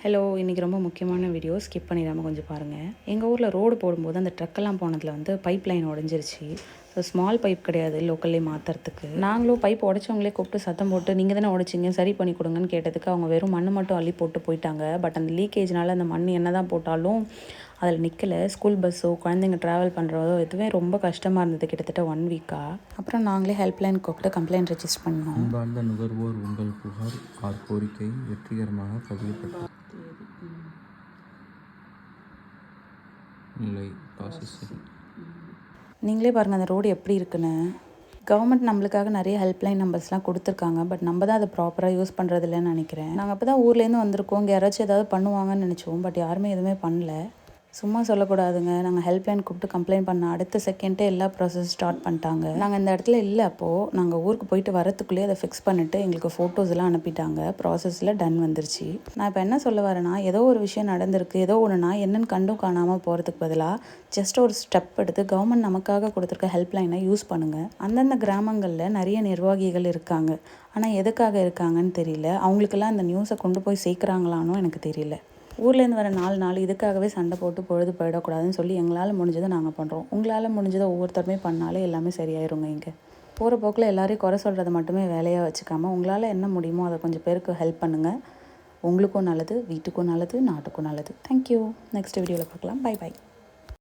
Hello, இன்றைக்கி ரொம்ப முக்கியமான வீடியோ, ஸ்கிப் பண்ணிடாமல் கொஞ்சம் பாருங்கள். எங்கள் ஊரில் ரோடு போடும்போது அந்த ட்ரக்கெல்லாம் போனதில் வந்து பைப் லைன் உடஞ்சிருச்சு. ஸோ ஸ்மால் பைப் கிடையாது லோக்கல்லே மாற்றுறதுக்கு. நாங்களும் பைப் உடச்சவங்களே கூப்பிட்டு சத்தம் போட்டு, நீங்கள் தானே உடச்சிங்க, சரி பண்ணி கொடுங்கன்னு கேட்டதுக்கு அவங்க வெறும் மண் மட்டும் அள்ளி போட்டு போயிட்டாங்க. பட் அந்த லீக்கேஜ்னால அந்த மண் என்ன தான் போட்டாலும் அதில் நிற்கலை. ஸ்கூல் பஸ்ஸோ குழந்தைங்க ட்ராவல் பண்ணுறதோ எதுவுமே ரொம்ப கஷ்டமாக இருந்தது கிட்டத்தட்ட 1 வீக்காக. அப்புறம் நாங்களே ஹெல்ப்லைன் கூப்பிட்டு கம்ப்ளைண்ட் ரெஜிஸ்டர் பண்ணோம். அன்பார்ந்த நுகர்வோர், உங்கள் புகார் கோரிக்கை வெற்றிகரமாக பதியப்பட்டது. இல்லை ப்ராசஸிங். நீங்களே பாருங்கள் அந்த ரோடு எப்படி இருக்குன்னு. கவர்மெண்ட் நம்மளுக்காக நிறைய ஹெல்ப்லைன் நம்பர்ஸ்லாம் கொடுத்துருக்காங்க. பட் நம்ம தான் அதை ப்ராப்பராக யூஸ் பண்ணுறதில்லன்னு நினைக்கிறேன். நாங்கள் அப்போ தான் ஊர்லேருந்து வந்திருக்கோம். இங்கே யாராச்சும் ஏதாவது பண்ணுவாங்கன்னு நினச்சோம். பட் யாருமே எதுவுமே பண்ணல. சும்மா சொல்லக்கூடாதுங்க. நாங்கள் ஹெல்ப்லைன் கூப்பிட்டு கம்ப்ளைண்ட் பண்ண அடுத்த செகண்டே எல்லா ப்ராசஸ் ஸ்டார்ட் பண்ணிட்டாங்க. நாங்கள் இந்த இடத்துல இல்லை. அப்போது நாங்கள் ஊருக்கு போயிட்டு வரத்துக்குள்ளேயே அதை ஃபிக்ஸ் பண்ணிவிட்டு எங்களுக்கு ஃபோட்டோஸ் எல்லாம் அனுப்பிட்டாங்க. ப்ராசஸில் டன் வந்துருச்சு. நான் இப்போ என்ன சொல்ல வரேன்னா, ஏதோ ஒரு விஷயம் நடந்திருக்கு, ஏதோ ஒன்றுனா என்னென்னு கண்டும் காணாமல் போகிறதுக்கு பதிலாக ஜஸ்ட் ஒரு ஸ்டெப் எடுத்து கவர்மெண்ட் நமக்காக கொடுத்துருக்க ஹெல்ப்லைனை யூஸ் பண்ணுங்கள். அந்தந்த கிராமங்களில் நிறைய நிர்வாகிகள் இருக்காங்க. ஆனால் எதுக்காக இருக்காங்கன்னு தெரியல. அவங்களுக்கெல்லாம் இந்த நியூஸை கொண்டு போய் சேர்க்குறாங்களான்னு எனக்கு தெரியல. ஊர்லேருந்து வர 4 நாள் இதுக்காகவே சண்டை போட்டு பொழுது போயிடக்கூடாதுன்னு சொல்லி எங்களால் முடிஞ்சதை நாங்கள் பண்ணுறோம். உங்களால் முடிஞ்சதை ஒவ்வொருத்தருமே பண்ணாலே எல்லாமே சரியாயிருங்க. இங்கே போகிற போக்கில் எல்லாரையும் குறை சொல்கிறத மட்டுமே வேலையாக வச்சுக்காமல் உங்களால் என்ன முடியுமோ அதை கொஞ்சம் பேருக்கு ஹெல்ப் பண்ணுங்கள். உங்களுக்கும் நல்லது, வீட்டுக்கும் நல்லது, நாட்டுக்கும் நல்லது. தேங்க்யூ. நெக்ஸ்ட் வீடியோவில் பார்க்கலாம். பை.